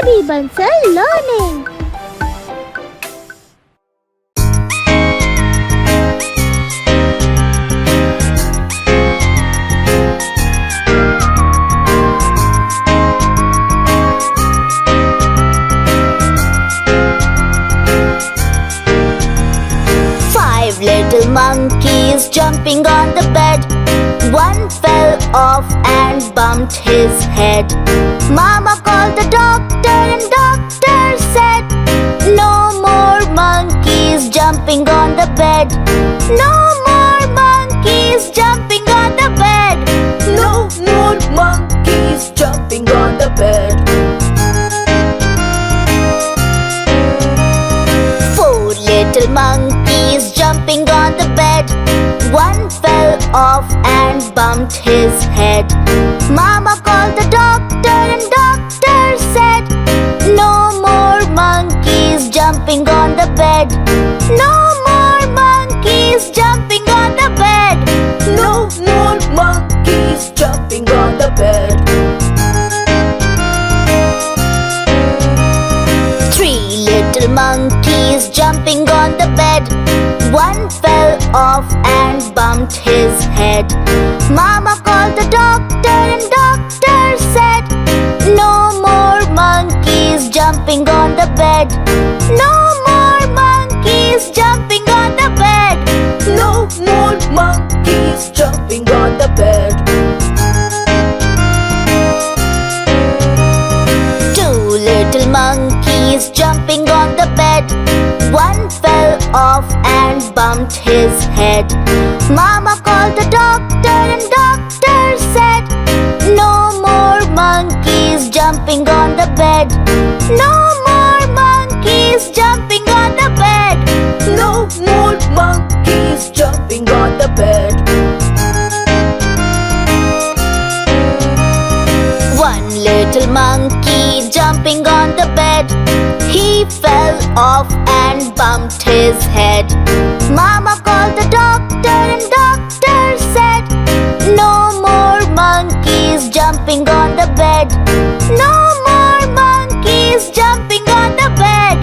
Baby Bansal Learning. Five little monkeys jumping on the bed. One fell off and bumped his head. Mama called the doctor and doctor said, no more monkeys jumping on the bed. No more monkeys jumping on the bed. No more monkeys jumping on the bed. Four little monkeys jumping on the bed. One fell off and bumped his head. Mama called the doctor and doctor said, no more monkeys jumping on the bed. No more monkeys jumping on the bed. No more monkeys jumping on the bed. Three little monkeys jumping on the bed. One fell off and bumped his head. Mama called the doctor and doctor said, no more monkeys jumping on the bed. No more monkeys jumping on the bed. No more monkeys jumping on the bed. Two little monkeys jumping on the bed. One fell off and bumped his head. Mama called the doctor and doctor said, no more monkeys jumping on the bed. No more monkeys jumping on the bed. No more monkeys jumping on the bed. One little monkey jumping on the bed. He fell off and bumped his head. Mama called the doctor and doctor said, no more monkeys jumping on the bed. No more monkeys jumping on the bed.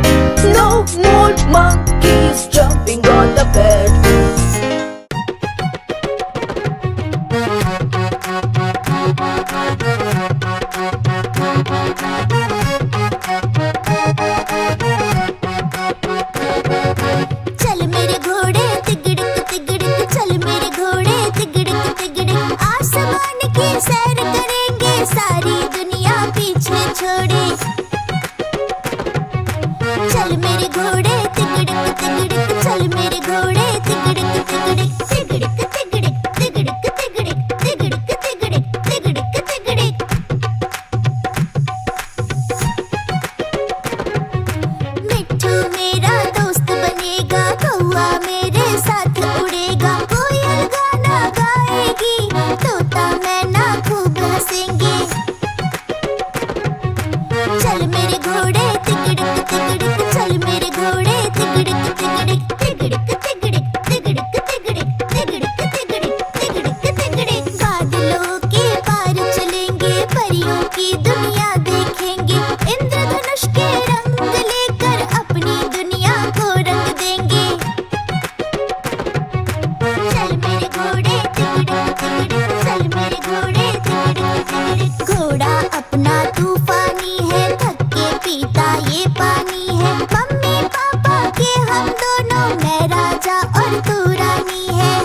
No more monkeys jumping on the bed. चल मेरे घोड़े तिगड़िक तिगड़िक, चल मेरे घोड़े तिगड़िक तिगड़िक। आसमान की सैर करेंगे, सारी दुनिया पीछे छोड़े। चल मेरे घोड़े तिगड़िक तिगड़िक, चल मेरे घोड़े तिगड़िक तिगड़िक। तिगड़िक तिगड़िक तिगड़िक तिगड़िक, तिगड़िक तिगड़िक तिगड़िक तिगड़िक। मिट्ठू मेरा दोस्त बनेगा, कौआ मेरे साथ उड़ेगा। कोयल गाना गाएगी, तोता मैना खूब हंसेंगे। चल मेरे घोड़े तिगड़िक तिगड़िक, चल मेरे घोड़े तिगड़िक तिगड़िक। तिगड़िक तिगड़िक तिगड़िक तिगड़िक, तिगड़िक तिगड़िक तिगड़िक तिगड़िक। बादलों के पार चलेंगे, परियों की दुनिया देखेंगे। इंद्रधनुष के रंग लेकर अपनी दुनिया को रंग देंगे। चल मेरे घोड़े तिगड़िक तिगड़िक, चल मेरे घोड़े तिगड़िक तिगड़िक। घोड़ा अपना तूफानी है, थक के पीता ये पानी है। मम्मी पापा के हम दोनों, मैं राजा और तू रानी है।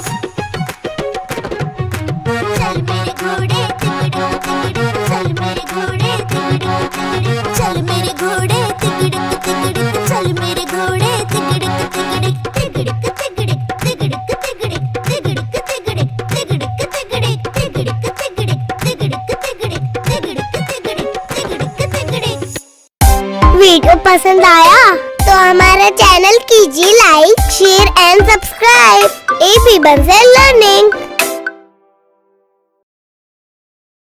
चल मेरे घोड़े तिगड़िक तिगड़िक, चल मेरे घोड़े तिगड़िक तिगड़िक। चल मेरे घोड़े तिगड़िक तिगड़िक, चल मेरे घोड़े तिगड़िक तिगड़िक। तिगड़िक तिगड़िक तिगड़िक तिगड़िक, तिगड़िक तिगड़िक तिगड़िक तिगड़िक। तिगड़िक तिगड़िक तिगड़िक तिगड़िक, तिगड़िक तिगड़िक तिगड़िक तिगड़िक। वीडियो पसंद आया तो हमारा चैनल कीजिए like, share and subscribe. AB Bansal learning.